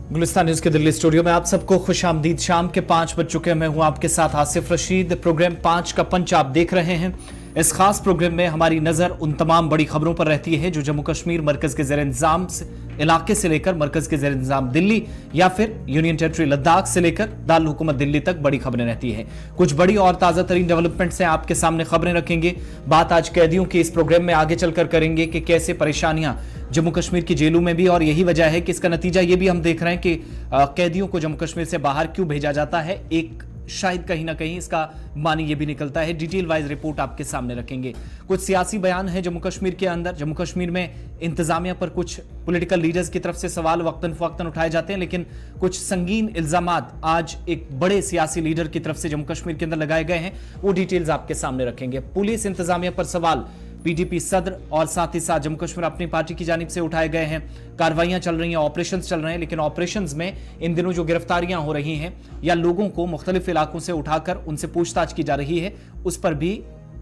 Gulistan news के Delhi studio में आप सबको खुश आमदीद। शाम के 5 बज चुके हैं। मैं हूं आपके साथ आसिफ रशीद। प्रोग्राम 5 का पंच आप देख रहे हैं। इस खास प्रोग्राम में हमारी नजर उन तमाम बड़ी खबरों पर रहती है जो जम्मू कश्मीर मरकज के जेर इंतजाम इलाके से लेकर मरकज के जेर इंतजाम दिल्ली या फिर यूनियन टेरिटरी लद्दाख से लेकर दारुल हुकूमत दिल्ली तक बड़ी खबरें रहती है। कुछ बड़ी और ताजा तरीन डेवलपमेंट से आपके सामने खबरें रखेंगे। बात आज कैदियों की इस प्रोग्राम में आगे चलकर करेंगे कि कैसे परेशानियां जम्मू कश्मीर की जेलों में भी, और यही वजह है कि इसका नतीजा ये भी हम देख रहे हैं कि कैदियों को जम्मू कश्मीर से बाहर क्यों भेजा जाता है। एक शायद कहीं ना कहीं इसका मानी ये भी निकलता है। डिटेल वाइज रिपोर्ट आपके सामने रखेंगे। कुछ सियासी बयान है जम्मू कश्मीर के अंदर। जम्मू कश्मीर में इंतजामिया पर कुछ पॉलिटिकल लीडर्स की तरफ से सवाल वक्तन फवक्तन उठाए जाते हैं, लेकिन कुछ संगीन इल्जामात आज एक बड़े सियासी लीडर की तरफ से जम्मू कश्मीर के अंदर लगाए गए हैं। वो डिटेल्स आपके सामने रखेंगे। पुलिस इंतजामिया पर सवाल पीडीपी सदर और साथ ही साथ जम्मू कश्मीर अपनी पार्टी की जानिब से उठाए गए हैं। कार्रवाइयां चल रही हैं, ऑपरेशंस चल रहे हैं, लेकिन ऑपरेशंस में इन दिनों जो गिरफ्तारियां हो रही हैं या लोगों को मुख्तलिफ इलाकों से उठाकर उनसे पूछताछ की जा रही है, उस पर भी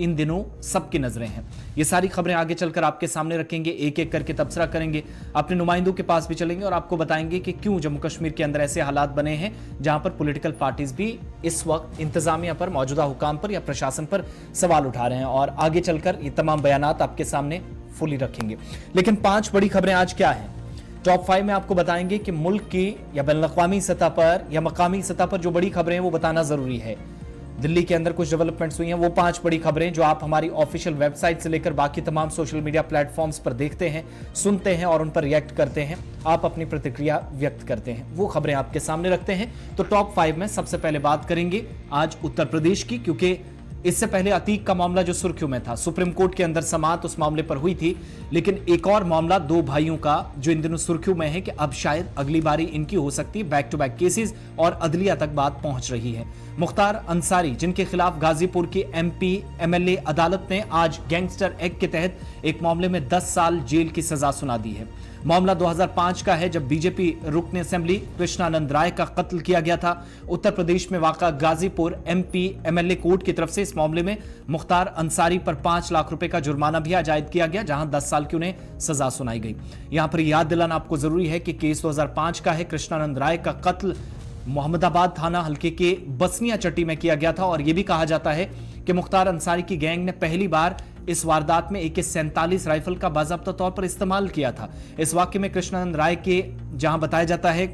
इन दिनों सबकी नजरें हैं। ये सारी खबरें आगे चलकर आपके सामने रखेंगे, एक एक करके तबसरा करेंगे, अपने नुमाइंदों के पास भी चलेंगे और आपको बताएंगे कि क्यों जम्मू कश्मीर के अंदर ऐसे हालात बने हैं जहां पर पॉलिटिकल पार्टीज भी इस वक्त इंतजामिया पर, मौजूदा हुकाम पर या प्रशासन पर सवाल उठा रहे हैं। और आगे चलकर ये तमाम बयानात आपके सामने फुली रखेंगे। लेकिन 5 बड़ी खबरें आज क्या है, टॉप 5 में आपको बताएंगे कि मुल्क की या बैनुल-अक़वामी सतह पर या मकामी सतह पर जो बड़ी खबरें हैं वो बताना जरूरी है। दिल्ली के अंदर कुछ डेवलपमेंट्स हुई हैं, वो 5 बड़ी खबरें जो आप हमारी ऑफिशियल वेबसाइट से लेकर बाकी तमाम सोशल मीडिया प्लेटफॉर्म्स पर देखते हैं, सुनते हैं और उन पर रिएक्ट करते हैं, आप अपनी प्रतिक्रिया व्यक्त करते हैं, वो खबरें आपके सामने रखते हैं। तो टॉप 5 में सबसे पहले बात करेंगे आज उत्तर प्रदेश की, क्योंकि इससे पहले अतीक का मामला जो सुर्खियों में था, सुप्रीम कोर्ट के अंदर समाअत उस मामले पर हुई थी, लेकिन एक और मामला 2 भाइयों का जो इन दिनों सुर्खियों में है कि अब शायद अगली बारी इनकी हो सकती है। बैक टू बैक केसेस और अदलिया तक बात पहुंच रही है। मुख्तार अंसारी, जिनके खिलाफ गाजीपुर की एमपी एमएलए अदालत ने आज गैंगस्टर एक्ट के तहत एक मामले में 10 साल जेल की सजा सुना दी है। मामला 2005 का है, जब बीजेपी रुकन असेंबली कृष्णानंद राय का कत्ल किया गया था। उत्तर प्रदेश में वाक़ा गाजीपुर एमपी एमएलए कोर्ट की तरफ से इस मामले में मुख्तार अंसारी पर 5 लाख रुपए का जुर्माना भी आयद किया गया, जहां 10 साल की उन्हें सजा सुनाई गई। यहां पर याद दिलाना आपको जरूरी है कि केस 2005 का है। कृष्णानंद राय का कत्ल मोहम्मदाबाद थाना हल्के के बसनिया चट्टी में किया गया था और यह भी कहा जाता है कि मुख्तार अंसारी की गैंग ने पहली बार इस वारदात में AK-47 राइफल का बाज़ाब्ता तौर पर इस्तेमाल किया था। इस वाक्य में कृष्णानंद राय के जहां बताया जाता है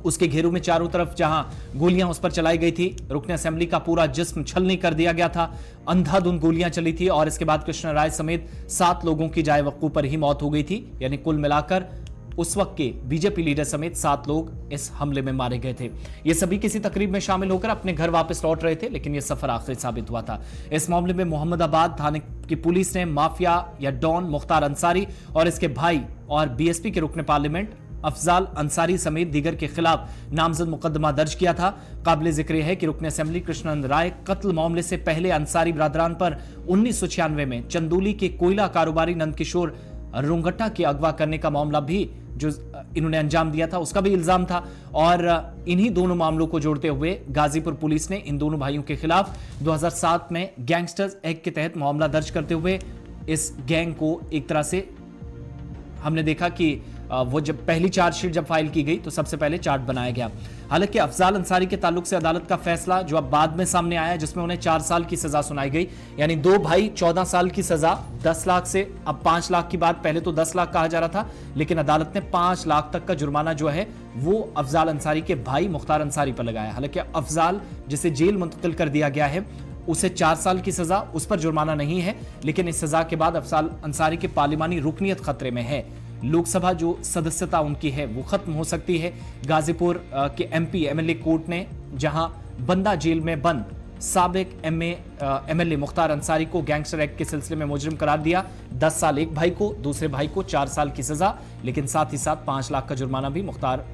उसके घेरों में चारों तरफ जहां गोलियां उस पर चलाई गई थी, रुकन असेंबली का पूरा जिस्म छलनी कर दिया गया था, अंधाधुंध गोलियां चली थी और इसके बाद कृष्ण राय समेत 7 लोगों की जाए वक्कू पर ही मौत हो गई थी। यानी कुल मिलाकर उस वक्त के बीजेपी लीडर समेत 7 लोग इस हमले में मारे गए थे। ये सभी किसी तकरीब में शामिल होकर अपने घर वापस लौट रहे थे, लेकिन यह सफर आखिरी साबित हुआ था। इस मामले में मोहम्मदाबाद थाने की पुलिस ने माफिया या डॉन मुख्तार अंसारी और इसके भाई और बीएसपी के रुकन पार्लियामेंट अफजाल अंसारी समेत दीगर के खिलाफ नामजद मुकदमा दर्ज किया था। काबिल जिक्र है कि रुकन असेंबली कृष्णानंद राय कत्ल मामले से पहले अंसारी बरादरान पर 1996 में चंदोली के कोयला कारोबारी नंदकिशोर रुंगटा के अगवा करने का मामला भी जो इन्होंने अंजाम दिया था उसका भी इल्जाम था। और इन्हीं दोनों मामलों को जोड़ते हुए गाजीपुर पुलिस ने इन दोनों भाइयों के खिलाफ 2007 में गैंगस्टर्स एक्ट के तहत मामला दर्ज करते हुए इस गैंग को एक तरह से हमने देखा कि वो जब पहली चार्जशीट जब फाइल की गई तो सबसे पहले चार्ट बनाया गया। हालांकि अफजाल अंसारी के ताल्लुक से अदालत का फैसला जो अब बाद में सामने आया, जिसमें उन्हें 4 साल की सजा सुनाई गई, यानी 2 भाई 14 साल की सजा 10 लाख से अब 5 लाख की बात, पहले तो 10 लाख कहा जा रहा था, लेकिन अदालत ने 5 लाख तक का जुर्माना जो है वो अफजाल अंसारी के भाई मुख्तार अंसारी पर लगाया। हालांकि अफजाल जिसे जेल मुंतकिल कर दिया गया है उसे 4 साल की सजा, उस पर जुर्माना नहीं है, लेकिन इस सजा के बाद अफजाल अंसारी के पार्लिमानी रुकनियत खतरे में है। लोकसभा जो सदस्यता उनकी है वो खत्म हो सकती है। गाजीपुर के एमपी एमएलए कोर्ट ने जहां बंदा जेल में बंद साबिक एमएलए मुख्तार अंसारी को गैंगस्टर एक्ट के सिलसिले में मुजरिम करार दिया। 10 साल एक भाई को, दूसरे भाई को 4 साल की सजा, लेकिन साथ ही साथ 5 लाख का जुर्माना भी मुख्तार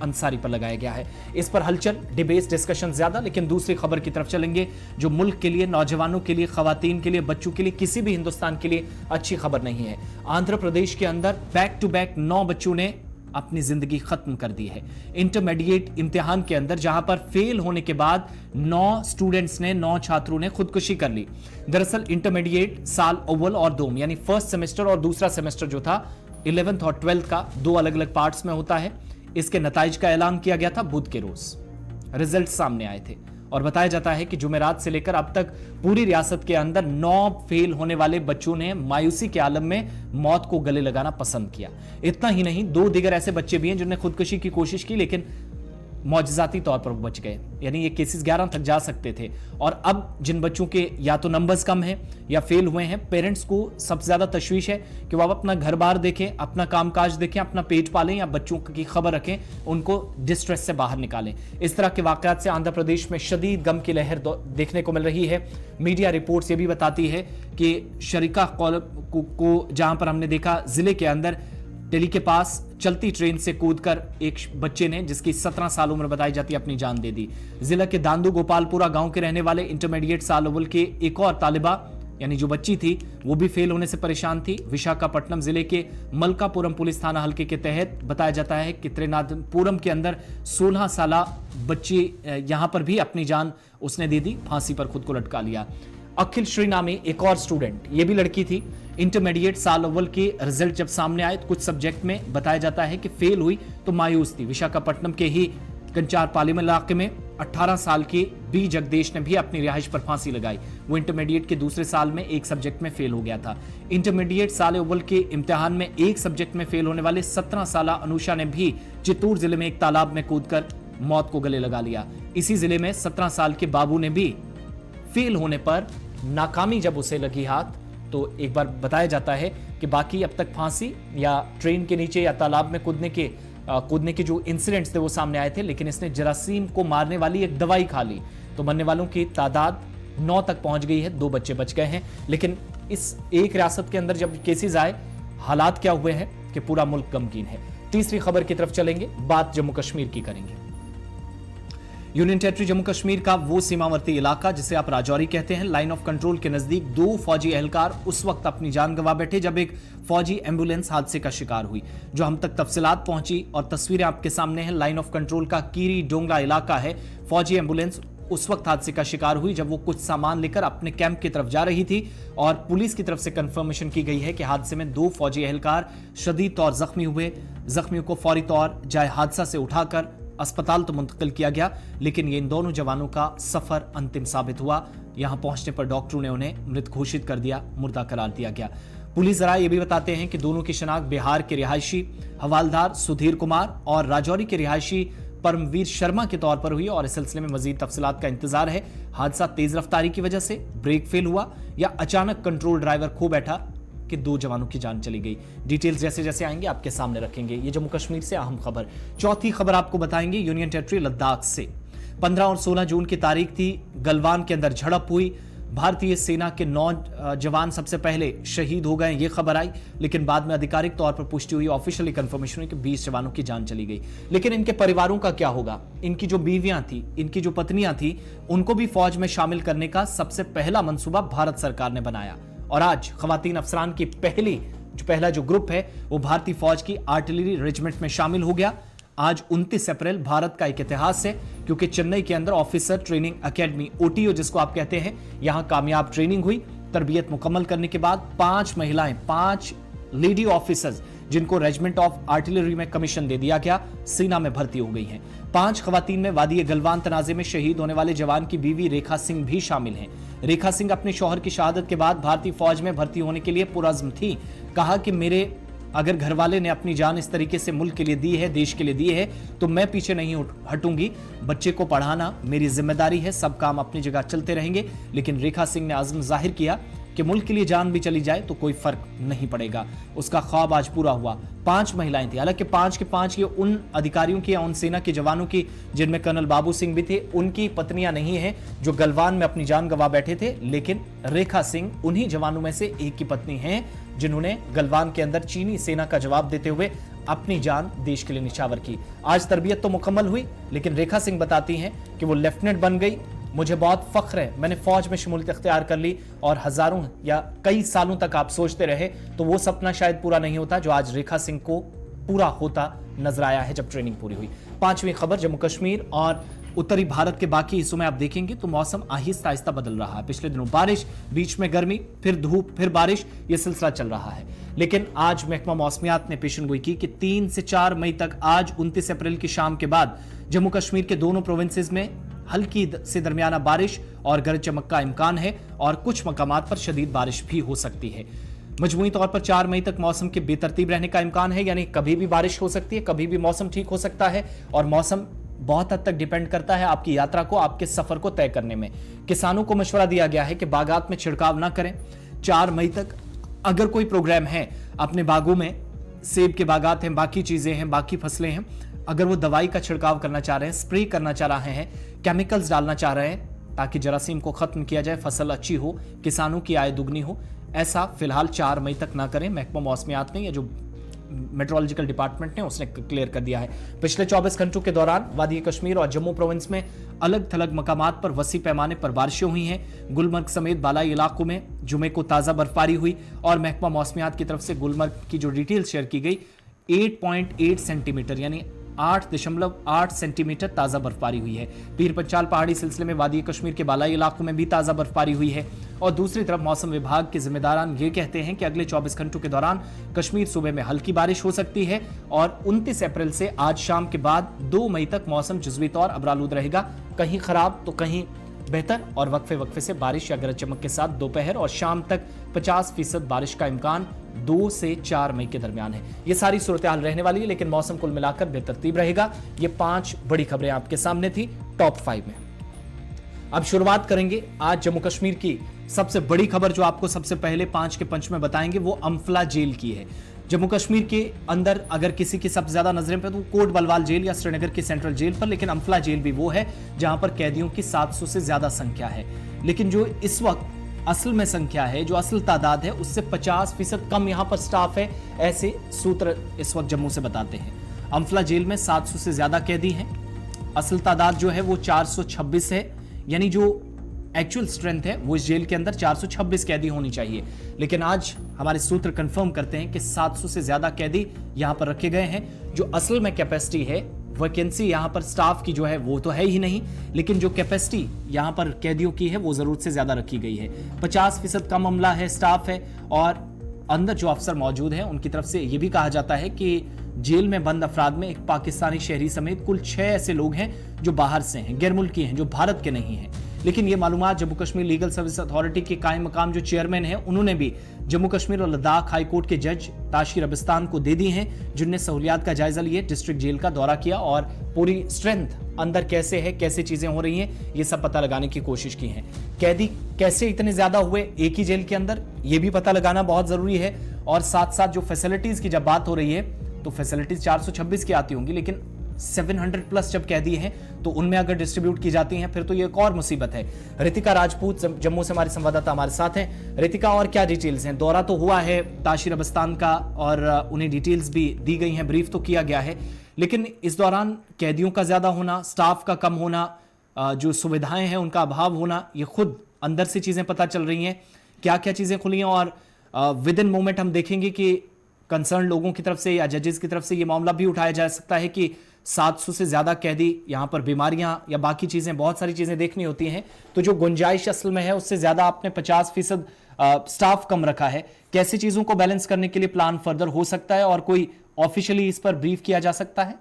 अंसारी पर लगाया गया है। इस पर हलचल, डिबेट, डिस्कशन ज्यादा, लेकिन दूसरी खबर की तरफ चलेंगे जो मुल्क के लिए, नौजवानों के लिए, खवातीन के लिए, बच्चों के लिए, किसी भी हिंदुस्तान के लिए अच्छी खबर नहीं है। आंध्र प्रदेश के अंदर बैक टू बैक 9 बच्चों ने अपनी जिंदगी खत्म कर दी है। इंटरमीडिएट इम्तिहान के अंदर जहां पर फेल होने के बाद 9 स्टूडेंट्स ने, 9 छात्रों ने खुदकुशी कर ली। दरअसल इंटरमीडिएट साल अव्वल और दोम यानी फर्स्ट सेमेस्टर और दूसरा सेमेस्टर जो था 11th और 12th का 2 अलग अलग पार्ट्स में होता है। इसके नताइज का ऐलान किया गया था बुध के रोज। रिजल्ट सामने आए थे और बताया जाता है कि जुमेरात से लेकर अब तक पूरी रियासत के अंदर 9 फेल होने वाले बच्चों ने मायूसी के आलम में मौत को गले लगाना पसंद किया। इतना ही नहीं, 2 दीगर ऐसे बच्चे भी हैं जिन्होंने खुदकुशी की कोशिश की, लेकिन मौजज़ाती तौर पर बच गए। यानी ये केसेस 11 तक जा सकते थे। और अब जिन बच्चों के या तो नंबर्स कम हैं या फेल हुए हैं, पेरेंट्स को सबसे ज्यादा तशवीश है कि वो अपना घर बार देखें, अपना कामकाज देखें, अपना पेट पालें या बच्चों की खबर रखें, उनको डिस्ट्रेस से बाहर निकालें। इस तरह के वाकयात से आंध्र प्रदेश में शदीद गम की लहर देखने को मिल रही है। मीडिया रिपोर्ट्स ये भी बताती है कि शरीका को जहां पर हमने देखा, जिले के अंदर दिल्ली के पास चलती ट्रेन से कूदकर एक बच्चे ने, जिसकी 17 साल उम्र बताई जाती है, अपनी जान दे दी। जिला के दांदू गोपालपुरा गांव के रहने वाले इंटरमीडिएट साल अव्वल के एक और तालिबा, यानी जो बच्ची थी, वो भी फेल होने से परेशान थी। विशाखापट्टनम जिले के मलकापुरम पुलिस थाना हल्के के तहत बताया जाता है कि त्रिनाथपुरम के अंदर 16 साल बच्ची यहां पर भी अपनी जान उसने दे दी, फांसी पर खुद को लटका लिया। अखिल श्री नामी एक और स्टूडेंट, ये भी लड़की थी, इंटरमीडिएट साल अव्वल के रिजल्ट जब सामने आए, कुछ सब्जेक्ट में बताया जाता है कि फेल हुई तो मायूस थी। विशाखापट्टनम के ही कंचार पालीमल इलाके में 18 साल के बी जगदेश ने भी अपनी रिहाइश पर फांसी लगाई। वो इंटरमीडिएट के दूसरे साल में एक सब्जेक्ट में फेल हो गया था। इंटरमीडिएट साल अव्वल के इम्तिहान में एक सब्जेक्ट में फेल होने वाले 17 साल अनुषा ने भी चित्तूर जिले में एक तालाब में कूदकर मौत को गले लगा लिया। इसी जिले में 17 साल के बाबू ने भी फेल होने पर नाकामी जब उसे लगी हाथ, तो एक बार बताया जाता है कि बाकी अब तक फांसी या ट्रेन के नीचे या तालाब में कूदने के जो इंसिडेंट्स थे वो सामने आए थे, लेकिन इसने जरासीम को मारने वाली एक दवाई खा ली तो मरने वालों की तादाद 9 तक पहुंच गई है। 2 बच्चे बच गए हैं। लेकिन इस एक रियासत के अंदर जब केसेस आए, हालात क्या हुए हैं कि पूरा मुल्क गमगीन है। तीसरी खबर की तरफ चलेंगे, बात जम्मू कश्मीर की करेंगे। यूनियन टेरिटरी जम्मू कश्मीर का वो सीमावर्ती इलाका जिसे आप राजौरी कहते हैं, लाइन ऑफ कंट्रोल के नजदीक 2 फौजी एहलकार उस वक्त अपनी जान गंवा बैठे जब एक फौजी एम्बुलेंस हादसे का शिकार हुई। जो हम तक तफसीलात पहुंची और तस्वीरें आपके सामने हैं, लाइन ऑफ कंट्रोल का कीरी डोंगला इलाका है। फौजी एम्बुलेंस उस वक्त हादसे का शिकार हुई जब वो कुछ सामान लेकर अपने कैंप की तरफ जा रही थी और पुलिस की तरफ से कंफर्मेशन की गई है कि हादसे में 2 फौजी एहलकार शदीद तौर जख्मी हुए। जख्मियों को फौरी तौर जाए हादसा से उठाकर अस्पताल तो मुंतकिल किया गया, लेकिन ये इन दोनों जवानों का सफर अंतिम साबित हुआ। यहां पहुंचने पर डॉक्टरों ने उन्हें मृत घोषित कर दिया, मुर्दा करार दिया गया। पुलिस जराये ये भी बताते हैं कि दोनों की शिनाख्त बिहार के रिहायशी हवालदार सुधीर कुमार और राजौरी के रिहायशी परमवीर शर्मा के तौर पर हुई और इस सिलसिले में मजीद तफसीलात का इंतजार है। हादसा तेज रफ्तारी की वजह से, ब्रेक फेल हुआ या अचानक कंट्रोल ड्राइवर खो बैठा कि 2 जवानों की जान चली गई। डिटेल्स जैसे जैसे आएंगे आपके सामने रखेंगे। ये जम्मू कश्मीर से अहम खबर। चौथी खबर आपको बताएंगे यूनियन टेरिटरी लद्दाख से। 15 और 16 जून की तारीख थी, गलवान के अंदर झड़प हुई। भारतीय सेना के 9 जवान सबसे पहले शहीद हो गए, ये खबर आई, लेकिन बाद में आधिकारिक तौर पर पुष्टि हुई, ऑफिशियली कंफर्मेशन हुई कि 20 जवानों की जान चली गई। लेकिन इनके परिवारों का क्या होगा? इनकी जो बीवियां थी, इनकी जो पत्नियां थी, उनको भी फौज में शामिल करने का सबसे पहला मंसूबा भारत सरकार ने बनाया और आज खवातीन अफसरान की पहला जो ग्रुप है वो भारतीय फौज की आर्टिलरी रेजिमेंट में शामिल हो गया। आज 29 अप्रैल भारत का एक इतिहास है, क्योंकि चेन्नई के अंदर ऑफिसर ट्रेनिंग एकेडमी, ओटीओ जिसको आप कहते हैं, यहां कामयाब ट्रेनिंग हुई। तरबियत मुकम्मल करने के बाद 5 महिलाएं, 5 लेडी ऑफिसर्स जिनको रेजिमेंट ऑफ आर्टिलरी में कमीशन दे दिया गया, सेना में भर्ती हो गई हैं। 5 खवातीन में वादी गलवान तनाजे में शहीद होने वाले जवान की बीवी रेखा सिंह भी शामिल हैं। रेखा सिंह अपने शौहर की शहादत के बाद भारतीय फौज में भर्ती होने के लिए पुरअज़्म थी। कहा कि मेरे अगर घर वाले ने अपनी जान इस तरीके से मुल्क के लिए दी है, देश के लिए दी है, तो मैं पीछे नहीं हटूंगी। बच्चे को पढ़ाना मेरी जिम्मेदारी है, सब काम अपनी जगह चलते रहेंगे। लेकिन रेखा सिंह ने आज़म जाहिर किया कि मुल्क के लिए जान भी चली जाए तो कोई फर्क नहीं पड़ेगा। उसका ख्वाब आज पूरा हुआ। 5 महिलाएं थी, हालांकि 5 के 5 ये उन अधिकारियों की या उन सेना के जवानों की जिनमें कर्नल बाबू सिंह भी थे, उनकी पत्नियां नहीं है जो गलवान में अपनी जान गंवा बैठे थे। लेकिन रेखा सिंह उन्हीं जवानों में से एक की पत्नी हैं जिन्होंने गलवान के अंदर चीनी सेना का जवाब देते हुए अपनी जान देश के लिए निछावर की। आज तरबियत तो मुकम्मल हुई, लेकिन रेखा सिंह बताती हैं कि वो लेफ्टिनेंट बन गई। मुझे बहुत फख्र है, मैंने फौज में शमूलियत इख्तियार कर ली और हजारों या कई सालों तक आप सोचते रहे तो वो सपना शायद पूरा नहीं होता जो आज रेखा सिंह को पूरा होता नजर आया है जब ट्रेनिंग पूरी हुई। 5वीं खबर जम्मू कश्मीर और उत्तरी भारत के बाकी हिस्सों में आप देखेंगे तो मौसम आहिस्ता आहिस्ता बदल रहा है। पिछले दिनों बारिश, बीच में गर्मी, फिर धूप, फिर बारिश, यह सिलसिला चल रहा है। लेकिन आज महकमा मौसमियात ने पेशेनगोई की कि 3 से 4 मई तक, आज 29 अप्रैल की शाम के बाद जम्मू कश्मीर के दोनों प्रोविंसेस में हल्की से दरमियाना बारिश और गरज चमक का इम्कान है और कुछ मकामात पर शदीद बारिश भी हो सकती है। मजमूई तौर पर 4 मई तक मौसम के बेतरतीब रहने का इम्कान है, यानी कभी भी बारिश हो सकती है, कभी भी मौसम ठीक हो सकता है और मौसम बहुत हद तक डिपेंड करता है आपकी यात्रा को, आपके सफर को तय करने में। किसानों को मशवरा दिया गया है कि बागात में छिड़काव ना करें। 4 मई तक अगर कोई प्रोग्राम है अपने बागों में, सेब के बागात हैं, बाकी चीजें हैं, बाकी फसलें हैं, अगर वो दवाई का छिड़काव करना चाह रहे हैं, स्प्रे करना चाह रहे हैं, केमिकल्स डालना चाह रहे हैं ताकि जरासीम को खत्म किया जाए, फसल अच्छी हो, किसानों की आय दुगनी हो, ऐसा फिलहाल 4 मई तक ना करें। महकमा मौसमियात ने, या जो मेट्रोलॉजिकल डिपार्टमेंट ने, उसने क्लियर कर दिया है। पिछले 24 घंटों के दौरान वादी कश्मीर और जम्मू प्रोविंस में अलग थलग मकामात पर वसी पैमाने पर बारिशें हुई हैं। गुलमर्ग समेत बालाई इलाकों में जुमे को ताजा बर्फबारी हुई और महकमा मौसमियात की तरफ से गुलमर्ग की जो डिटेल शेयर की गई, 8.8 सेंटीमीटर यानी 8.8 सेंटीमीटर ताजा बर्फबारी हुई है। पीर पंचाल पहाड़ी सिलसिले में वादी कश्मीर के बालाई इलाकों में भी ताजा बर्फबारी हुई है। और दूसरी तरफ मौसम विभाग के जिम्मेदारान ये कहते हैं कि अगले 24 घंटों के दौरान कश्मीर सूबे में हल्की बारिश हो सकती है और 29 अप्रैल से आज शाम के बाद 2 मई तक मौसम जुज़वी तौर अबरालूद रहेगा, कहीं खराब तो कहीं बेहतर, और वक्फे वक्फे से बारिश या गरज चमक के साथ दोपहर और शाम तक 50% बारिश का इम्कान 2 से 4 मई के दरमियान है। ये सारी सूरत हाल रहने वाली है, लेकिन मौसम कुल मिलाकर बेतरतीब रहेगा। ये 5 बड़ी खबरें आपके सामने थी टॉप 5 में। अब शुरुआत करेंगे आज जम्मू कश्मीर की सबसे बड़ी खबर, जो आपको सबसे पहले 5 के पंच में बताएंगे, वो अम्फला जेल की है। जम्मू कश्मीर के अंदर अगर किसी की सबसे ज्यादा नजरें पे तो कोट बलवाल जेल या श्रीनगर की सेंट्रल जेल पर, लेकिन अम्फला जेल भी वो है जहां पर कैदियों की 700 से ज्यादा संख्या है। लेकिन जो इस वक्त असल में संख्या है, जो असल तादाद है, उससे 50% कम यहां पर स्टाफ है, ऐसे सूत्र इस वक्त जम्मू से बताते हैं। अम्फला जेल में 700 से ज्यादा कैदी हैं। असल तादाद जो है वो 426 है, यानी जो एक्चुअल स्ट्रेंथ है वो इस जेल के अंदर 426 कैदी होनी चाहिए, लेकिन आज हमारे सूत्र कंफर्म करते हैं कि 700 से ज्यादा कैदी यहां पर रखे गए हैं। जो असल में कैपेसिटी है, वैकेंसी यहां पर स्टाफ की जो है वो तो है ही नहीं, लेकिन जो कैपेसिटी यहां पर कैदियों की है वो जरूरत से ज्यादा रखी गई है। 50% कम अमला है, स्टाफ है, और अंदर जो अफसर मौजूद हैं उनकी तरफ से यह भी कहा जाता है कि जेल में बंद अफराद में एक पाकिस्तानी शहरी समेत कुल 6 ऐसे लोग हैं जो बाहर से हैं, गैर मुल्की हैं, जो भारत के नहीं हैं। लेकिन ये मालूमात Jammu Kashmir legal service authority के कायम मकाम जो चेयरमैन हैं, उन्होंने भी जम्मू कश्मीर और लद्दाख हाई कोर्ट के जज ताशिर अबिस्तान को दे दी हैं, जिनने सहूलियात का जायजा लिए, डिस्ट्रिक्ट जेल का दौरा किया और पूरी स्ट्रेंथ अंदर कैसे है, कैसे चीजें हो रही हैं, ये सब पता लगाने की कोशिश की है। कैदी कैसे इतने ज्यादा हुए एक ही जेल के अंदर, ये भी पता लगाना बहुत जरूरी है। और साथ साथ जो फैसिलिटीज की जब बात हो रही है तो फैसिलिटीज 426 की आती होंगी, लेकिन 700 प्लस जब कैदी हैं तो उनमें अगर डिस्ट्रीब्यूट की जाती हैं फिर तो ये एक और मुसीबत है। रितिका राजपूत जम्मू से हमारी संवाददाता हमारे साथ हैं। रितिका, और क्या डिटेल्स हैं? दौरा तो हुआ है ताशिर अबिस्तान का और उन्हें डिटेल्स भी दी गई हैं, ब्रीफ तो किया गया है, लेकिन इस दौरान कैदियों का ज्यादा होना, स्टाफ का कम होना, जो सुविधाएं हैं उनका अभाव होना, ये खुद अंदर से चीजें पता चल रही हैं। क्या क्या चीजें खुली हैं और विद इन मोमेंट हम देखेंगे कि कंसर्न लोगों की तरफ से या जजेस की तरफ से ये मामला भी उठाया जा सकता है कि 700 से ज्यादा कैदी, यहां पर बीमारियां या बाकी चीजें, बहुत सारी चीजें देखनी होती हैं, तो जो गुंजाइश असल में है उससे ज्यादा आपने 50% स्टाफ कम रखा है। कैसे चीजों को बैलेंस करने के लिए प्लान फर्दर हो सकता है और कोई ऑफिशियली इस पर ब्रीफ किया जा सकता है?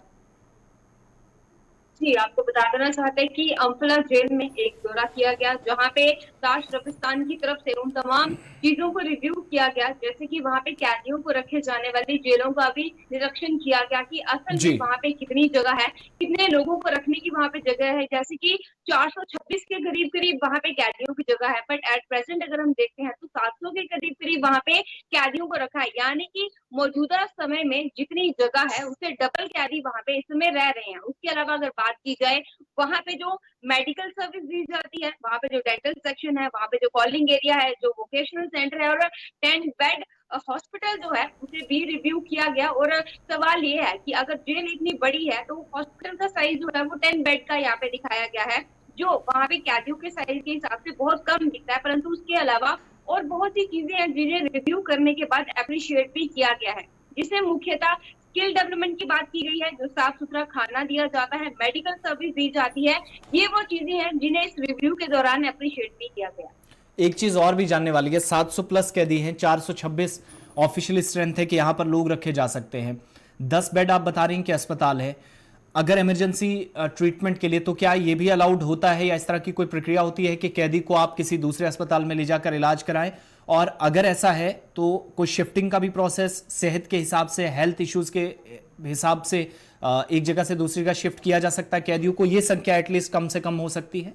जी, आपको बता देना चाहते हैं कि अम्फला जेल में एक दौरा किया गया, जहां पे ताशिर अबिस्तान की तरफ से उन तमाम चीजों को रिव्यू किया गया, जैसे कि वहां पे कैदियों को रखे जाने वाली जेलों का भी निरीक्षण किया गया कि असल में वहां पे कितनी जगह है, कितने लोगों को रखने की वहां पे जगह है। जैसे कि 426 के करीब करीब वहां पे कैदियों की जगह है, बट एट प्रेजेंट अगर हम देखते हैं तो 700 के करीब करीब वहां पे कैदियों को रखा है, यानी कि मौजूदा समय में जितनी जगह है उससे डबल कैदी वहां पे इस समय रह रहे हैं। उसके अलावा अगर बात की जाए, वहां पे जो मेडिकल सर्विस दी जाती है, वहां पे जो डेंटल सेक्शन है, वहां पे जो कॉलिंग एरिया है, जो वोकेशनल सेंटर है और 10 बेड हॉस्पिटल जो है उसे भी रिव्यू किया गया। और सवाल ये है कि अगर जेल इतनी बड़ी है तो हॉस्पिटल का साइज जो है वो 10 बेड का यहाँ पे दिखाया गया है, जो वहां पे कैदियों के साइज के हिसाब से बहुत कम दिखता है, परंतु उसके अलावा और बहुत सी चीजें हैं जिन्हें रिव्यू करने के बाद अप्रिशिएट भी किया गया है, जिसे मुख्यतः स्किल डेवलपमेंट की बात की गई है, जो साफ सुथरा खाना दिया जाता है, मेडिकल सर्विस दी जाती है, ये वो चीजें हैं जिन्हें इस रिव्यू के दौरान अप्रिशिएट भी किया गया। एक चीज और भी जानने वाली है, 700 प्लस कैदी हैं, 426 ऑफिशियल स्ट्रेंथ है कि यहाँ पर लोग रखे जा सकते हैं, 10 बेड आप बता रही हैं कि अस्पताल है। अगर इमरजेंसी ट्रीटमेंट के लिए तो क्या ये भी अलाउड होता है या इस तरह की कोई प्रक्रिया होती है कि कैदी को आप किसी दूसरे अस्पताल में ले जाकर इलाज कराएं? और अगर ऐसा है तो कोई शिफ्टिंग का भी प्रोसेस सेहत के हिसाब से, हेल्थ इश्यूज के हिसाब से एक जगह से दूसरी जगह शिफ्ट किया जा सकता है कैदियों को? ये संख्या एटलीस्ट कम से कम हो सकती है।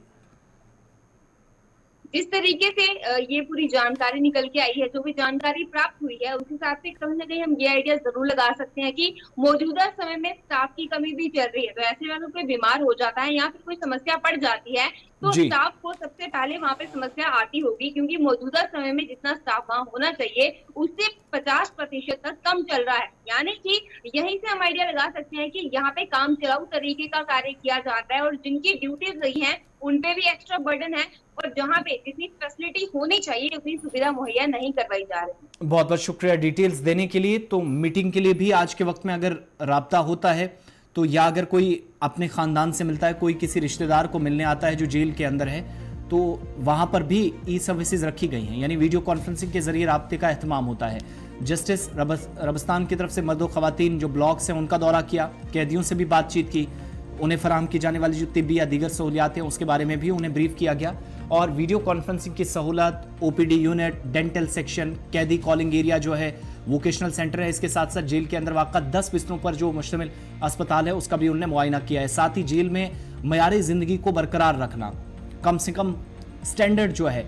जिस तरीके से ये पूरी जानकारी निकल के आई है, जो भी जानकारी प्राप्त हुई है, उस हिसाब से कहीं ना कहीं हम ये आइडिया जरूर लगा सकते हैं कि मौजूदा समय में स्टाफ की कमी भी चल रही है। तो ऐसे में अगर कोई बीमार हो जाता है या फिर कोई समस्या पड़ जाती है तो स्टाफ को सबसे पहले वहां पे समस्या आती होगी, क्योंकि मौजूदा समय में जितना स्टाफ वहां होना चाहिए उससे 50% तक कम चल रहा है। यानी कि यहीं से हम आइडिया लगा सकते हैं कि यहाँ पे काम चलाऊ तरीके का कार्य किया जाता है और जिनकी ड्यूटीज रही है उनपे भी एक्स्ट्रा बर्डन है और जहाँ पे जितनी फैसिलिटी होनी चाहिए उतनी सुविधा मुहैया नहीं करवाई जा रही। बहुत बहुत शुक्रिया डिटेल्स देने के लिए। तो मीटिंग के लिए भी आज के वक्त में अगर राब्ता होता है तो, या अगर कोई अपने खानदान से मिलता है, कोई किसी रिश्तेदार को मिलने आता है जो जेल के अंदर है, तो वहां पर भी ई सर्विसेज रखी गई हैं, यानी वीडियो कॉन्फ्रेंसिंग के जरिए राब्ते का एहतमाम होता है। जस्टिस रबस्तान की तरफ से मर्द खवातीन जो ब्लॉक्स हैं उनका दौरा किया, कैदियों से भी बातचीत की, उन्हें फराहम की जाने वाली जो तिब्बी या दीगर सहूलियात हैं उसके बारे में भी उन्हें ब्रीफ किया गया। और वीडियो कॉन्फ्रेंसिंग की सहूलत, ओपीडी यूनिट, डेंटल सेक्शन, कैदी कॉलिंग एरिया जो है, वोकेशनल सेंटर है, इसके साथ साथ जेल के अंदर वाक़ा 10 बिस्तरों पर जो मुश्तमिल अस्पताल है उसका भी उन्होंने मुआयना किया है। साथ ही जेल में मयारी ज़िंदगी को बरकरार रखना, कम से कम स्टैंडर्ड जो है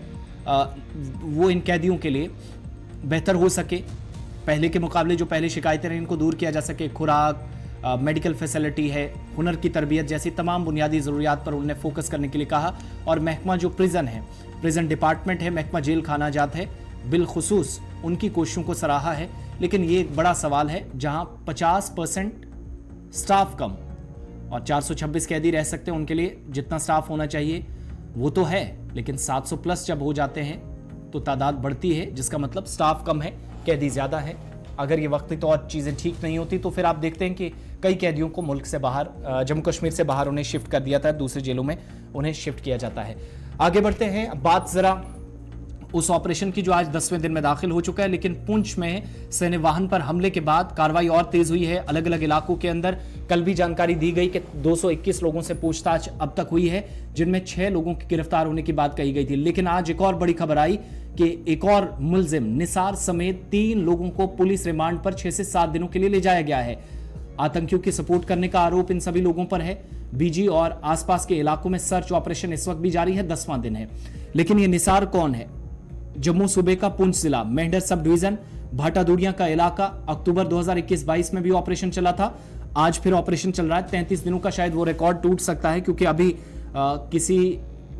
वो इन कैदियों के लिए बेहतर हो सके, पहले के मुकाबले जो पहले शिकायतें रहीं इनको दूर किया जा सके। खुराक, मेडिकल फैसिलिटी है, हुनर की तरबियत जैसी तमाम बुनियादी ज़रूरियात पर उन्होंने फोकस करने के लिए कहा। और महकमा जो प्रिजन है, प्रिजन डिपार्टमेंट है, महकमा जेल खाना जात है, बिलखुसूस उनकी कोशिशों को सराहा है। लेकिन ये एक बड़ा सवाल है जहां 50% स्टाफ कम और 426 कैदी रह सकते हैं, उनके लिए जितना स्टाफ होना चाहिए वो तो है, लेकिन 700 प्लस जब हो जाते हैं तो तादाद बढ़ती है, जिसका मतलब स्टाफ कम है, कैदी ज़्यादा है। अगर ये वक्त तो और चीज़ें ठीक नहीं होती तो फिर आप देखते हैं कि कई कैदियों को मुल्क से बाहर, जम्मू कश्मीर से बाहर उन्हें शिफ्ट कर दिया था, दूसरे जेलों में उन्हें शिफ्ट किया जाता है। आगे बढ़ते हैं, बात ज़रा उस ऑपरेशन की जो आज 10वें दिन में दाखिल हो चुका है। लेकिन पुंछ में सैन्य वाहन पर हमले के बाद कार्रवाई और तेज हुई है अलग अलग इलाकों के अंदर। कल भी जानकारी दी गई कि 221 लोगों से पूछताछ अब तक हुई है, जिनमें 6 लोगों के गिरफ्तार होने की बात कही गई थी। लेकिन आज एक और बड़ी खबर आई कि एक और मुलजिम निसार समेत 3 लोगों को पुलिस रिमांड पर 6 से 7 दिनों के लिए ले जाया गया है। आतंकियों की सपोर्ट करने का आरोप इन सभी लोगों पर है। बीजी और आसपास के इलाकों में सर्च ऑपरेशन इस वक्त भी जारी है, 10वां दिन है। लेकिन ये निसार कौन है? जम्मू सूबे का पुंछ जिला, मेंढर सब डिवीजन, भाटादूड़िया का इलाका। अक्टूबर 2021-22 में भी ऑपरेशन चला था, आज फिर ऑपरेशन चल रहा है। 33 दिनों का शायद वो रिकॉर्ड टूट सकता है, क्योंकि अभी किसी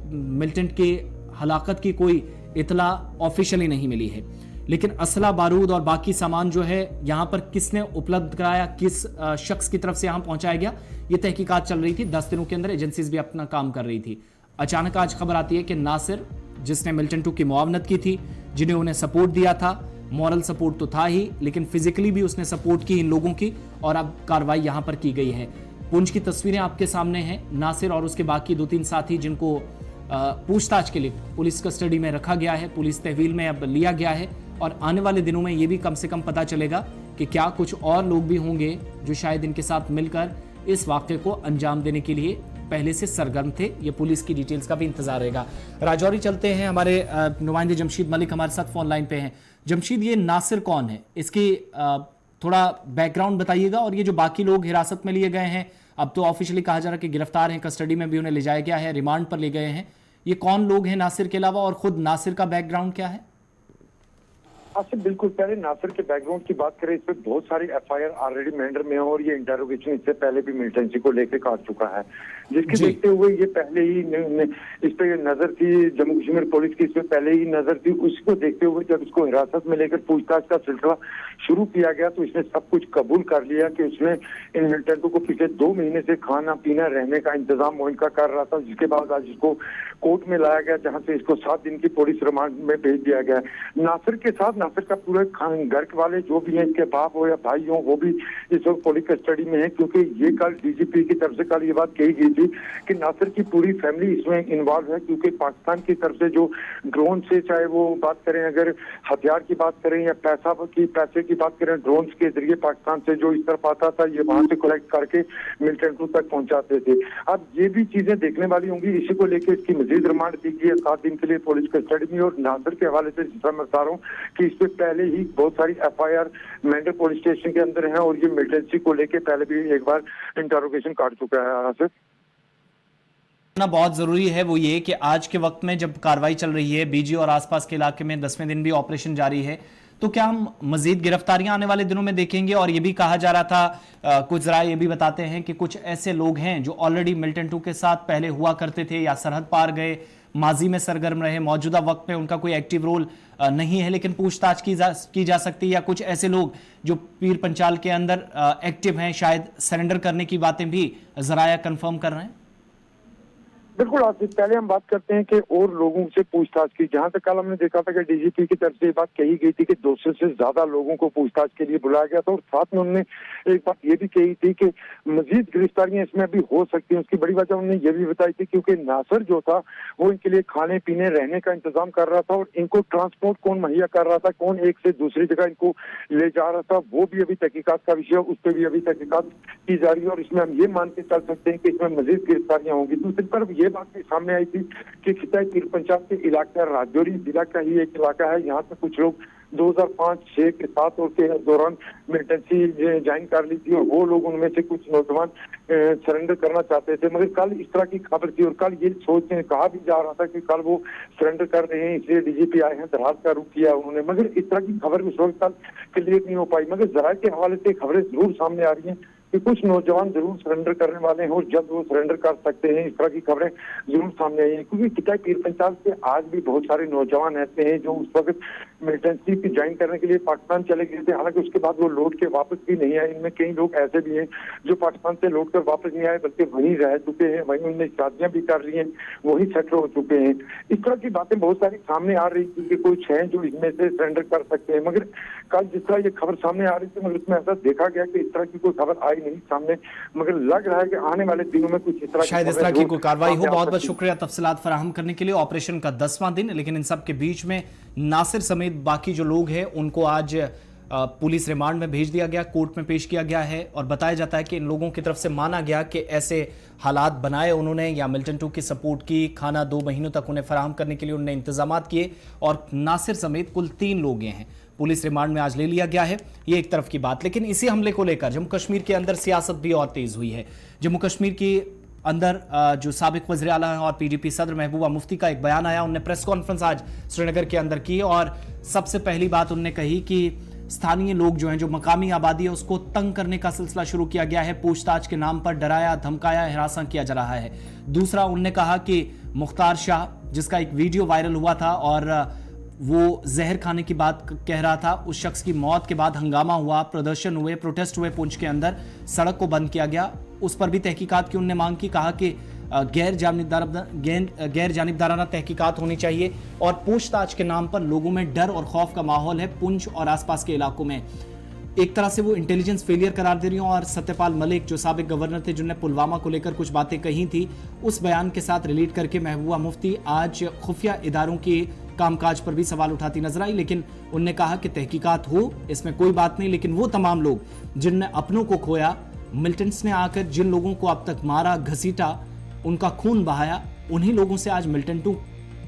मिलिटेंट की हलाकत की कोई इतला ऑफिशियली नहीं मिली है। लेकिन असला, बारूद और बाकी सामान जो है यहाँ पर किसने उपलब्ध कराया, किस शख्स की तरफ से यहाँ पहुंचाया गया, ये तहकीकात चल रही थी। 10 दिनों के अंदर एजेंसीज भी अपना काम कर रही थी। अचानक आज खबर आती है कि नासिर, जिसने मिलिटेंटों की मुआवनत की थी, जिन्हें उन्हें सपोर्ट दिया था, मॉरल सपोर्ट तो था ही, लेकिन फिजिकली भी उसने सपोर्ट की इन लोगों की, और अब कार्रवाई यहाँ पर की गई है। पुंछ की तस्वीरें आपके सामने हैं। नासिर और उसके बाकी 2-3 साथी जिनको पूछताछ के लिए पुलिस कस्टडी में रखा गया है, पुलिस तहवील में अब लिया गया है। और आने वाले दिनों में ये भी कम से कम पता चलेगा कि क्या कुछ और लोग भी होंगे जो शायद इनके साथ मिलकर इस वाक़े को अंजाम देने के लिए पहले से सरगर्म थे। ये पुलिस की डिटेल्स का भी इंतजार रहेगा। राजौरी चलते हैं, हमारे नुमाइंदे जमशीद मलिक हमारे साथ फोन लाइन पे हैं। जमशीद, ये नासिर कौन है, इसकी थोड़ा बैकग्राउंड बताइएगा। और ये जो बाकी लोग हिरासत में लिए गए हैं, अब तो ऑफिशियली कहा जा रहा है कि गिरफ्तार हैं, कस्टडी में भी उन्हें ले जाया गया है, रिमांड पर ले गए हैं, ये कौन लोग हैं नासिर के अलावा, और खुद नासिर का बैकग्राउंड क्या है? आसिफ, बिल्कुल पहले नासिर के बैकग्राउंड की बात करें, इस पर बहुत सारी एफआईआर ऑलरेडी मेंढर में है और ये इंटरोगेशन इससे पहले भी मिलिटेंसी को लेकर काट चुका है, जिसके देखते हुए ये पहले ही इस पे नजर थी, जम्मू कश्मीर पुलिस की इस पे पहले ही नजर थी। उसको देखते हुए जब इसको हिरासत में लेकर पूछताछ का सिलसिला शुरू किया गया तो इसने सब कुछ कबूल कर लिया कि उसने इन मिलिटेंटों को पिछले 2 महीने से खाना पीना रहने का इंतजाम वो इनका कर रहा था, जिसके बाद आज इसको कोर्ट में लाया गया, जहाँ से इसको 7 दिन की पुलिस रिमांड में भेज दिया गया। नासिर के साथ नासिर का पूरे घर वाले जो भी हैं, इसके बाप हो या भाई हो, वो भी इस वक्त पुलिस कस्टडी में है, क्योंकि ये कल डीजीपी की तरफ से कल ये बात कही गई थी कि नासिर की पूरी फैमिली इसमें इन्वॉल्व है, क्योंकि पाकिस्तान की तरफ से जो ड्रोन से, चाहे वो बात करें अगर हथियार की बात करें या पैसे की बात करें, ड्रोन के जरिए पाकिस्तान से जो इस तरफ आता था, ये वहां से कलेक्ट करके मिलिटेंटों तक पहुंचाते थे। अब ये भी चीजें देखने वाली होंगी, इसी को लेकर इसकी मजीद रिमांड दी गई है 7 दिन के लिए पुलिस कस्टडी में। और नासिर के हवाले से समझता हूँ कि इस पे पहले ही बहुत सारी FIR मेंढर पुलिस स्टेशन के अंदर है और ये मिलिटेंसी को लेके पहले भी एक बार इंटरोगेशन काट चुका है। आसिफ, बहुत जरूरी है वो ये कि आज के वक्त में जब कार्रवाई चल रही है बीजी और आसपास के इलाके में 10वें दिन भी ऑपरेशन जारी है, तो क्या हम मजीद गिरफ्तारियां आने वाले दिनों में देखेंगे? और ये भी कहा जा रहा था, कुछ जराये ये भी बताते हैं कि कुछ ऐसे लोग हैं जो ऑलरेडी मिलिटेंटों के साथ पहले हुआ करते थे या सरहद पार गए, माजी में सरगर्म रहे, मौजूदा वक्त में उनका कोई एक्टिव रोल नहीं है, लेकिन पूछताछ की जा सकती है। या कुछ ऐसे लोग जो पीर पंचाल के अंदर एक्टिव हैं, शायद सरेंडर करने की बातें भी जराया कंफर्म कर रहे हैं। बिल्कुल आसिफ, पहले हम बात करते हैं कि और लोगों से पूछताछ की। जहां तक कल हमने देखा था कि डीजीपी की तरफ से ये बात कही गई थी कि 200 से ज्यादा लोगों को पूछताछ के लिए बुलाया गया था, और साथ में उन्होंने एक बात ये भी कही थी कि मजीद गिरफ्तारियां इसमें भी हो सकती हैं। उसकी बड़ी वजह उन्होंने ये भी बताई थी क्योंकि नासिर जो था वो इनके लिए खाने पीने रहने का इंतजाम कर रहा था, और इनको ट्रांसपोर्ट कौन मुहैया कर रहा था, कौन एक से दूसरी जगह इनको ले जा रहा था, वो भी अभी तहकीकात का विषय, उस पर भी अभी तहकीकात की जा रही है। और इसमें हम ये मान के चल सकते हैं कि इसमें मजीद गिरफ्तारियां होंगी। दूसरी तरफ ये बात भी सामने आई थी कि खिताई पीर पंचाल के इलाका राजौरी जिला का ही एक इलाका है, यहाँ से कुछ लोग 2005-6 के 7 और के दौरान मिलिटेंसी ज्वाइन कर ली थी, और वो लोग उनमें से कुछ नौजवान सरेंडर करना चाहते थे। मगर कल इस तरह की खबर थी और कल ये सोच कहा भी जा रहा था कि कल वो सरेंडर कर रहे हैं, इसलिए डीजीपी आए हैं, दरहाल का रुख किया उन्होंने। मगर इस तरह की खबर उस वक्त कल क्लियर नहीं हो पाई। मगर जराये के हवाले से खबरें जरूर सामने आ रही हैं कि कुछ नौजवान जरूर सरेंडर करने वाले हैं और जब वो सरेंडर कर सकते हैं, इस तरह की खबरें जरूर सामने आई हैं। क्योंकि किताई पीर पंचाल से आज भी बहुत सारे नौजवान ऐसे हैं जो उस वक्त मिलिटेंसी की ज्वाइन करने के लिए पाकिस्तान चले गए थे, हालांकि उसके बाद वो लौट के वापस भी नहीं आए। इनमें कई लोग ऐसे भी हैं जो पाकिस्तान से लौट कर वापस नहीं आए, बल्कि वहीं रह चुके हैं, वहीं उनने शादियां भी कर ली हैं, वहीं सेटल हो चुके हैं। इस तरह की बातें बहुत सारी सामने आ रही थी कि कुछ हैं जो इनमें से सरेंडर कर सकते हैं। मगर कल जिस तरह ये खबर सामने आ रही थी, मगर उसमें ऐसा देखा गया कि इस तरह की कोई खबर आई नहीं सामने। मगर लग रहा है कि आने वाले दिनों में कुछ इस तरह शायद इस तरह की कोई कार्रवाई हो। बहुत बहुत शुक्रिया तफसीलात फराहम करने के लिए। ऑपरेशन का 10वां दिन, लेकिन इन सब के बीच में नासिर समेत बाकी जो लोग हैं उनको आज पुलिस रिमांड में भेज दिया गया, कोर्ट में पेश किया गया है। और बताया जाता है कि इन लोगों की तरफ से माना गया कि ऐसे हालात बनाए उन्होंने या मिलिटेंटों की सपोर्ट की, खाना 2 महीनों तक उन्हें फराहम करने के लिए उन्होंने इंतजाम किए, और नासिर समेत कुल 3 लोग हैं। पुलिस रिमांड में आज ले लिया गया है, ये एक तरफ की बात। लेकिन इसी हमले को लेकर जम्मू कश्मीर के अंदर सियासत भी और तेज हुई है। जम्मू कश्मीर के अंदर जो साबिक वज़ीर आला हैं और PDP सदर महबूबा मुफ्ती का एक बयान आया। उन्होंने प्रेस कॉन्फ्रेंस आज श्रीनगर के अंदर की, और सबसे पहली बात उन्होंने कही कि स्थानीय लोग जो हैं, जो मकामी आबादी है, उसको तंग करने का सिलसिला शुरू किया गया है। पूछताछ के नाम पर डराया, धमकाया, हिरासा किया जा रहा है। दूसरा, उन्होंने कहा कि मुख्तार शाह, जिसका एक वीडियो वायरल हुआ था और वो जहर खाने की बात कह रहा था, उस शख्स की मौत के बाद हंगामा हुआ, प्रदर्शन हुए, प्रोटेस्ट हुए पुंछ के अंदर, सड़क को बंद किया गया। उस पर भी तहकीकात की उन्होंने मांग की। कहा कि गैर जानिबदाराना तहकीकात होनी चाहिए, और पूछताछ के नाम पर लोगों में डर और खौफ का माहौल है पुंछ और आसपास के इलाकों में। एक तरह से वो इंटेलिजेंस फेलियर करार दे रही हूँ। और सत्यपाल मलिक जो साबिक गवर्नर थे, जिन्होंने पुलवामा को लेकर कुछ बातें कही थी, उस बयान के साथ रिलेट करके महबूबा मुफ्ती आज खुफिया इदारों के कामकाज पर भी सवाल उठाती नजर आई। लेकिन उनने कहा कि तहकीकात हो, इसमें कोई बात नहीं, लेकिन वो तमाम लोग जिनने अपनों को खोया, मिलिटेंट्स ने आकर जिन लोगों को अब तक मारा, घसीटा, उनका खून बहाया, उन्हीं लोगों से आज मिलिटेंटों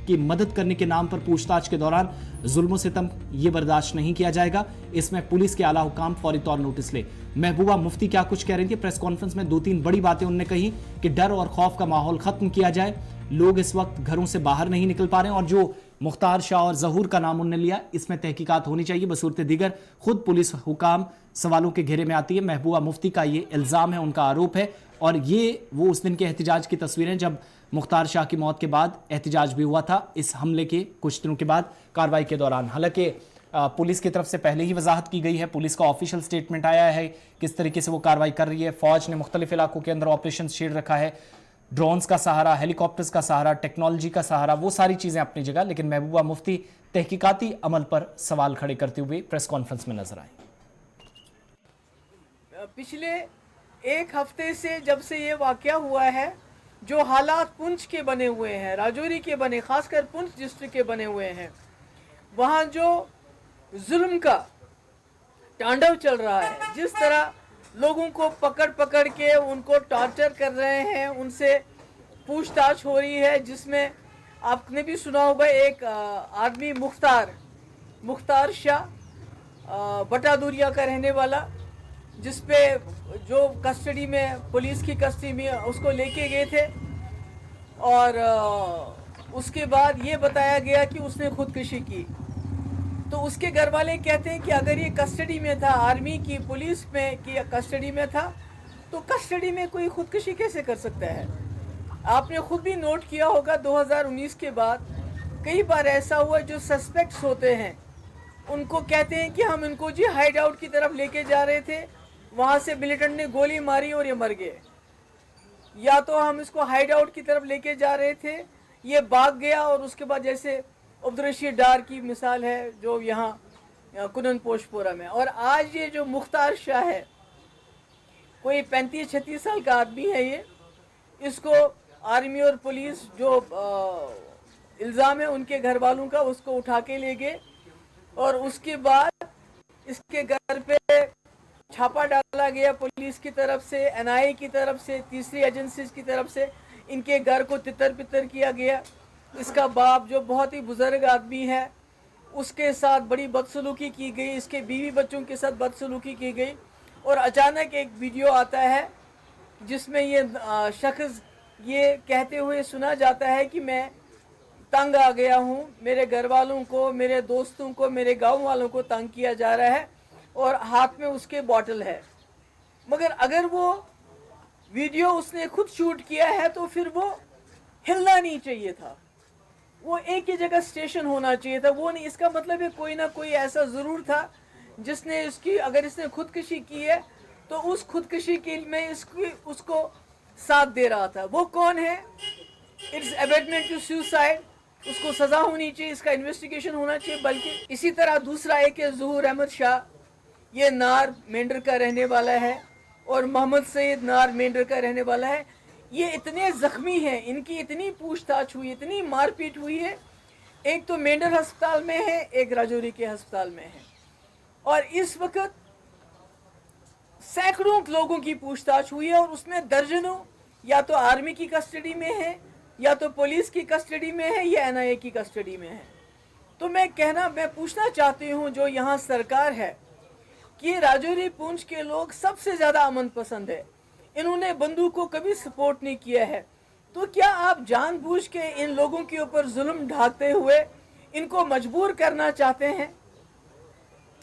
की मदद करने के नाम पर पूछताछ के दौरान जुल्म सितम ये बर्दाश्त नहीं किया जाएगा। इसमें पुलिस के आला हुकाम फौरी तौर नोटिस ले। महबूबा मुफ्ती क्या कुछ कह रही थी प्रेस कॉन्फ्रेंस में? 2-3 बड़ी बातें उन्होंने कही कि डर और खौफ का माहौल खत्म किया जाए, लोग इस वक्त घरों से बाहर नहीं निकल पा रहे हैं, और जो मुख्तार शाह और जहूर का नाम उन्होंने लिया, इसमें तहकीकात होनी चाहिए। बसूरत दीगर खुद पुलिस हुकाम सवालों के घेरे में आती है। महबूबा मुफ्ती का ये इल्ज़ाम है, उनका आरोप है, और ये वो उस दिन के एहतजाज की तस्वीरें जब मुख्तार शाह की मौत के बाद एहतजाज भी हुआ था, इस हमले के कुछ दिनों के बाद कार्रवाई के दौरान। हालांकि पुलिस की तरफ से पहले ही वजाहत की गई है, पुलिस का ऑफिशियल स्टेटमेंट आया है किस तरीके से वो कार्रवाई कर रही है। फौज ने मुख्तलिफ इलाकों के अंदर ऑपरेशन छेड़ रखा है। ड्रोन्स का सहारा, हेलीकॉप्टर्स का सहारा, टेक्नोलॉजी का सहारा, वो सारी चीजें अपनी जगह, लेकिन महबूबा मुफ्ती तहकीकाती अमल पर सवाल खड़े करते हुए प्रेस कॉन्फ्रेंस में नजर आए। पिछले एक हफ्ते से जब से ये वाकया हुआ है, जो हालात पुंछ के बने हुए हैं, राजौरी के बने, खासकर पुंछ डिस्ट्रिक्ट के बने हुए हैं, वहाँ जो जुल्म का तांडव चल रहा है, जिस तरह लोगों को पकड़ पकड़ के उनको टॉर्चर कर रहे हैं, उनसे पूछताछ हो रही है, जिसमें आपने भी सुना होगा एक आदमी मुख्तार शाह बटादुरिया का रहने वाला, जिसपे जो कस्टडी में, पुलिस की कस्टडी में उसको लेके गए थे, और उसके बाद ये बताया गया कि उसने खुदकुशी की। तो उसके घर वाले कहते हैं कि अगर ये कस्टडी में था, आर्मी की, पुलिस में की कस्टडी में था, तो कस्टडी में कोई खुदकुशी कैसे कर सकता है। आपने खुद भी नोट किया होगा 2019 के बाद कई बार ऐसा हुआ, जो सस्पेक्ट्स होते हैं उनको कहते हैं कि हम इनको जी हाइड आउट की तरफ लेके जा रहे थे, वहाँ से मिलिटेंट ने गोली मारी और ये मर गए, या तो हम इसको हाइड आउट की तरफ लेके जा रहे थे, ये भाग गया, और उसके बाद जैसे अब्दुलरशीद डार की मिसाल है जो यहाँ कुनन पोशपोरा में। और आज ये जो मुख्तार शाह है, कोई 35-36 साल का आदमी है, ये इसको आर्मी और पुलिस जो इल्ज़ाम है उनके घर वालों का, उसको उठा के ले गए, और उसके बाद इसके घर पे छापा डाला गया पुलिस की तरफ से, एनआईए की तरफ से, तीसरी एजेंसीज की तरफ से, इनके घर को तितर बितर किया गया। इसका बाप जो बहुत ही बुजुर्ग आदमी है, उसके साथ बड़ी बदसलूकी की गई, इसके बीवी बच्चों के साथ बदसलूकी की गई, और अचानक एक वीडियो आता है जिसमें ये शख्स ये कहते हुए सुना जाता है कि मैं तंग आ गया हूँ, मेरे घर वालों को, मेरे दोस्तों को, मेरे गांव वालों को तंग किया जा रहा है, और हाथ में उसके बॉटल है। मगर अगर वो वीडियो उसने खुद शूट किया है तो फिर वो हिलना नहीं चाहिए था, वो एक ही जगह स्टेशन होना चाहिए था, वो नहीं। इसका मतलब है कोई ना कोई ऐसा ज़रूर था जिसने इसकी, अगर इसने खुदकुशी की है तो उस खुदकुशी के में उसको साथ दे रहा था। वो कौन है? इट्स अबेटमेंट टू सुसाइड, उसको सज़ा होनी चाहिए, इसका इन्वेस्टिगेशन होना चाहिए। बल्कि इसी तरह दूसरा एक है ज़हूर अहमद शाह, ये नार मेंढर का रहने वाला है, और मोहम्मद सईद नार मेंढर का रहने वाला है। ये इतने ज़ख्मी हैं, इनकी इतनी पूछताछ हुई, इतनी मारपीट हुई है, एक तो मेंढर अस्पताल में है, एक राजौरी के अस्पताल में है, और इस वक्त सैकड़ों लोगों की पूछताछ हुई है, और उसमें दर्जनों या तो आर्मी की कस्टडी में है, या तो पुलिस की कस्टडी में है, या एनआईए की कस्टडी में है। तो मैं पूछना चाहती हूँ जो यहाँ सरकार है कि राजौरी पुंछ के लोग सबसे ज़्यादा अमन पसंद है, इन्होंने बंदूक को कभी सपोर्ट नहीं किया है, तो क्या आप जानबूझ के इन लोगों के ऊपर जुल्म ढाते हुए इनको मजबूर करना चाहते हैं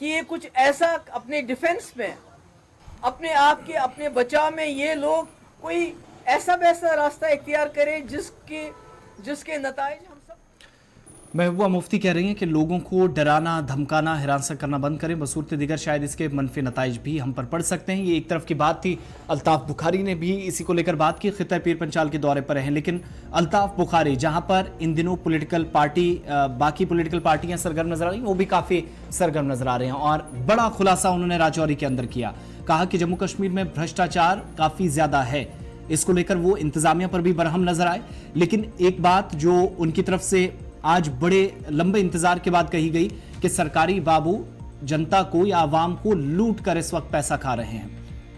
कि ये कुछ ऐसा अपने डिफेंस में, अपने आप के, अपने बचाव में ये लोग कोई ऐसा वैसा रास्ता इख्तियार करें जिसके नताइज हम सब। महबूबा मुफ्ती कह रही हैं कि लोगों को डराना, धमकाना, हिरासत करना बंद करें, बसूरत दिगर शायद इसके मनफी नताइज भी हम पर पड़ सकते हैं। ये एक तरफ की बात थी। अल्ताफ बुखारी ने भी इसी को लेकर बात की, खिता पीर पंचाल के दौरे पर हैं, लेकिन अल्ताफ बुखारी जहां पर इन दिनों पॉलिटिकल पार्टी, बाकी पॉलिटिकल पार्टियां सरगर्म नजर आ रही हैं, वो भी काफ़ी सरगर्म नजर आ रहे हैं, और बड़ा खुलासा उन्होंने राजौरी के अंदर किया। कहा कि जम्मू कश्मीर में भ्रष्टाचार काफ़ी ज़्यादा है, इसको लेकर वो इंतजामिया पर भी बरहम नजर आए। लेकिन एक बात जो उनकी तरफ से आज बड़े लंबे इंतजार के बाद कही गई कि सरकारी बाबू जनता को या आवाम को लूट कर इस वक्त पैसा खा रहे हैं,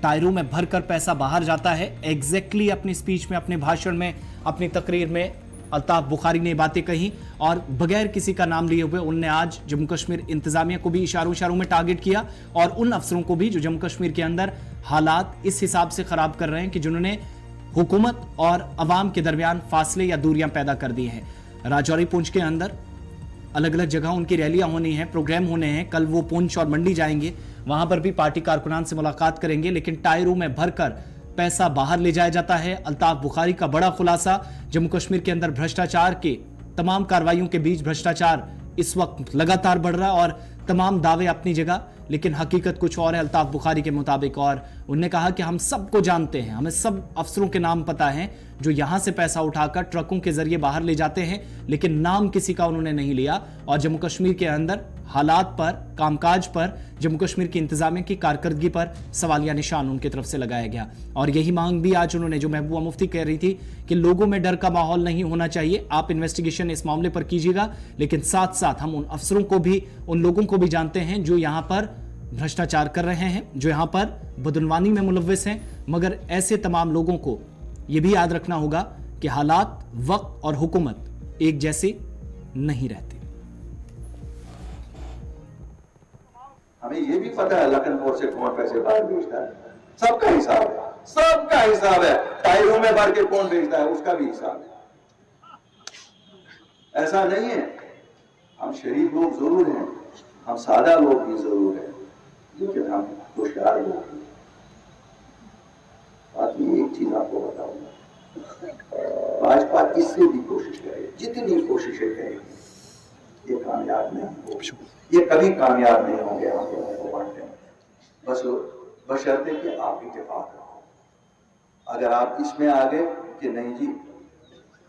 टायरों में भरकर पैसा बाहर जाता है। एग्जैक्टली अपनी स्पीच में, अपने भाषण में, अपनी तकरीर में अल्ताफ बुखारी ने बातें कही, और बगैर किसी का नाम लिए हुए उनने आज जम्मू कश्मीर इंतजामिया को भी इशारों में टारगेट किया, और उन अफसरों को भी जो जम्मू कश्मीर के अंदर हालात इस हिसाब से खराब कर रहे हैं कि जिन्होंने हुकूमत और अवाम के दरमियान फासले या दूरियां पैदा कर दी हैं। राजौरी पुंछ के अंदर अलग अलग जगह उनकी रैलियां होनी हैं, प्रोग्राम होने हैं। कल वो पुंछ और मंडी जाएंगे, वहां पर भी पार्टी कारकुनान से मुलाकात करेंगे, लेकिन टायरों में भरकर पैसा बाहर ले जाया जाता है। अल्ताफ बुखारी का बड़ा खुलासा, जम्मू कश्मीर के अंदर भ्रष्टाचार के तमाम कार्रवाइयों के बीच भ्रष्टाचार इस वक्त लगातार बढ़ रहा है, और तमाम दावे अपनी जगह, लेकिन हकीकत कुछ और है अल्ताफ बुखारी के मुताबिक। और उन्होंने कहा कि हम सबको जानते हैं, हमें सब अफसरों के नाम पता है जो यहां से पैसा उठाकर ट्रकों के जरिए बाहर ले जाते हैं, लेकिन नाम किसी का उन्होंने नहीं लिया। और जम्मू कश्मीर के अंदर हालात पर, कामकाज पर, जम्मू कश्मीर की इंतजामिया की कारकर्दगी पर सवालिया निशान उनकी तरफ से लगाया गया। और यही मांग भी आज उन्होंने, जो महबूबा मुफ्ती कह रही थी कि लोगों में डर का माहौल नहीं होना चाहिए, आप इन्वेस्टिगेशन इस मामले पर कीजिएगा, लेकिन साथ साथ हम उन अफसरों को भी, उन लोगों को भी जानते हैं जो यहां पर भ्रष्टाचार कर रहे हैं, जो यहां पर बदनवानी में मुलव्विस हैं। मगर ऐसे तमाम लोगों को यह भी याद रखना होगा कि हालात, वक्त और हुकूमत एक जैसे नहीं रहते। हमें ये भी पता है लखनपुर से कौन पैसे बाहर भेजता है, सबका हिसाब है, सबका हिसाब है। टायरों में भर के कौन भेजता है, उसका भी हिसाब है। ऐसा नहीं है, हम शरीफ लोग जरूर हैं, हम सादा लोग भी जरूर हैं, लेकिन हम होशियार लोग हैं। बाकी एक चीज आपको बताऊंगा, भाजपा इससे भी कोशिश करे, जितनी कोशिशें करेगी, ये कामयाब नहीं होगी, ये कभी कामयाब नहीं होंगे हम लोगों को बांटने में। बशर्ते कि आप इत्तेफाक रहो। अगर आप इसमें आ गए कि नहीं जी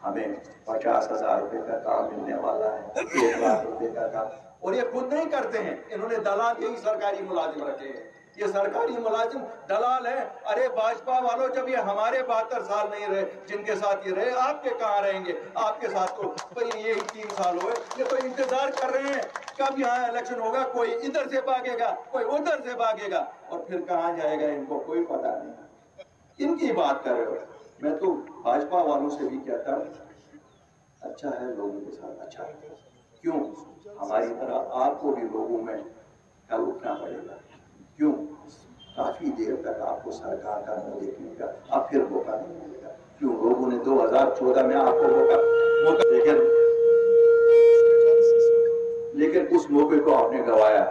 हमें 50,000 रुपए का काम मिलने वाला है, 1 लाख रुपए का काम, और ये खुद नहीं करते हैं, इन्होंने दलाल यही सरकारी मुलाजिम रखे हैं, ये सरकारी मुलाजिम दलाल है। अरे भाजपा वालों, जब ये हमारे 72 साल नहीं रहे, जिनके साथ ये रहे, आपके कहाँ रहेंगे? आपके साथ तो भाई यही 3 साल हुए, ये तो इंतजार कर रहे हैं कब यहाँ इलेक्शन होगा, कोई इधर से भागेगा, कोई उधर से भागेगा, और फिर कहाँ जाएगा इनको कोई पता नहीं। इनकी बात कर रहे हो। मैं तो भाजपा वालों से भी कहता हूँ, अच्छा है लोगों के साथ अच्छा है, क्यों हमारी तरह आपको भी लोगों में कल उठना पड़ेगा। क्यों काफी देर तक आपको सरकार का मुंह देखने का अब फिर मौका नहीं मिलेगा। क्यों लोगों ने 2014 में आपको मौका लेकिन उस मौके को आपने गवाया।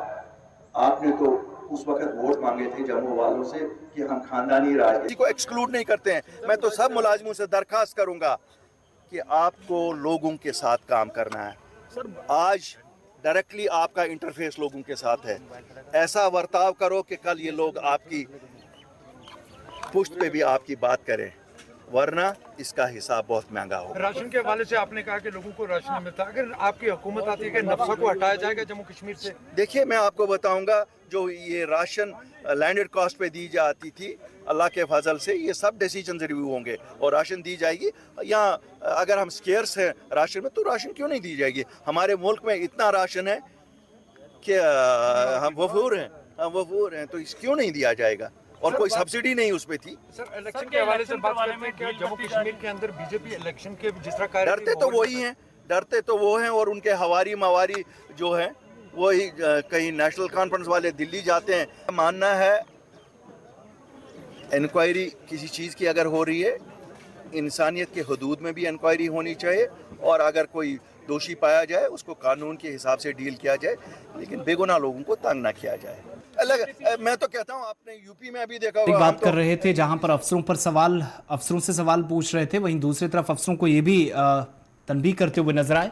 आपने तो उस वक्त वोट मांगे थे जम्मू वालों से कि हम खानदानी राजनीति को एक्सक्लूड नहीं करते हैं। मैं तो सब मुलाजिमों से दरखास्त करूंगा कि आपको लोगों के साथ काम करना है। सर आज डायरेक्टली आपका इंटरफेस लोगों के साथ है, ऐसा बर्ताव करो कि कल ये लोग आपकी पुष्ट पे भी आपकी बात करें, वरना इसका हिसाब बहुत महंगा होगा। राशन के हवाले से आपने कहा कि लोगों को राशन नहीं मिलता, अगर आपकी हुकूमत आती है कि नफसा को हटाया जाएगा जम्मू कश्मीर से? देखिए मैं आपको बताऊंगा, जो ये राशन लैंडेड कॉस्ट पे दी जाती थी, अल्लाह के फजल से ये सब डिसीजन रिव्यू होंगे और राशन दी जाएगी। यहाँ अगर हम स्केर्स हैं राशन में, तो राशन क्यों नहीं दी जाएगी? हमारे मुल्क में इतना राशन है कि हम वफूर हैं, तो इस क्यों नहीं दिया जाएगा? और कोई सब्सिडी नहीं उस पे थी। सर इलेक्शन के हवाले से बात करते हैं कि जम्मू कश्मीर के अंदर बीजेपी इलेक्शन के जिस तरह डरते तो वही हैं, डरते तो वो हैं, और उनके हवारी मवारी जो हैं वही कहीं नेशनल कॉन्फ्रेंस वाले दिल्ली जाते हैं। मानना है इंक्वायरी किसी चीज़ की अगर हो रही है, इंसानियत के हदूद में भी इंक्वायरी होनी चाहिए, और अगर कोई दोषी पाया जाए उसको कानून के हिसाब से डील किया जाए, लेकिन बेगुनाह लोगों को तंग ना किया जाए। मैं तो कहता हूं, आपने यूपी में अभी देखा होगा, बात कर रहे थे जहां पर अफसरों से सवाल पूछ रहे थे, वहीं दूसरी तरफ अफसरों को ये भी तनबीह करते हुए नजर आए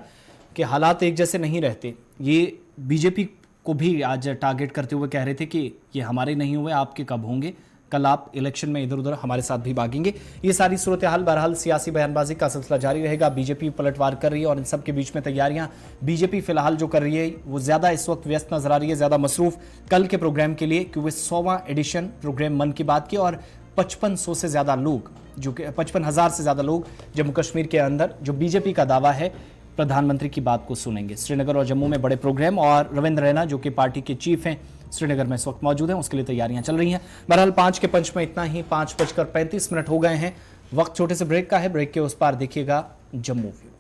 कि हालात एक जैसे नहीं रहते। ये बीजेपी को भी आज टारगेट करते हुए कह रहे थे कि ये हमारे नहीं हुए, आपके कब होंगे? कल आप इलेक्शन में इधर उधर हमारे साथ भी भागेंगे। ये सारी सूरत हाल, बहरहाल सियासी बयानबाजी का सिलसिला जारी रहेगा। बीजेपी पलटवार कर रही है और इन सब के बीच में तैयारियां बीजेपी फिलहाल जो कर रही है वो ज़्यादा इस वक्त व्यस्त नजर आ रही है, ज़्यादा मसरूफ कल के प्रोग्राम के लिए, क्योंकि 100वां एडिशन प्रोग्राम मन की बात की, और 5500 से ज़्यादा लोग, जो कि 55,000 से ज़्यादा लोग जम्मू कश्मीर के अंदर, जो बीजेपी का दावा है, प्रधानमंत्री की बात को सुनेंगे। श्रीनगर और जम्मू में बड़े प्रोग्राम, और रविंद्र रैना जो कि पार्टी के चीफ हैं श्रीनगर में इस वक्त मौजूद हैं, उसके लिए तैयारियां चल रही हैं। बहरहाल 5 के पंच में इतना ही। 5:35 हो गए हैं। वक्त छोटे से ब्रेक का है, ब्रेक के उस पार देखिएगा जम्मू व्यू।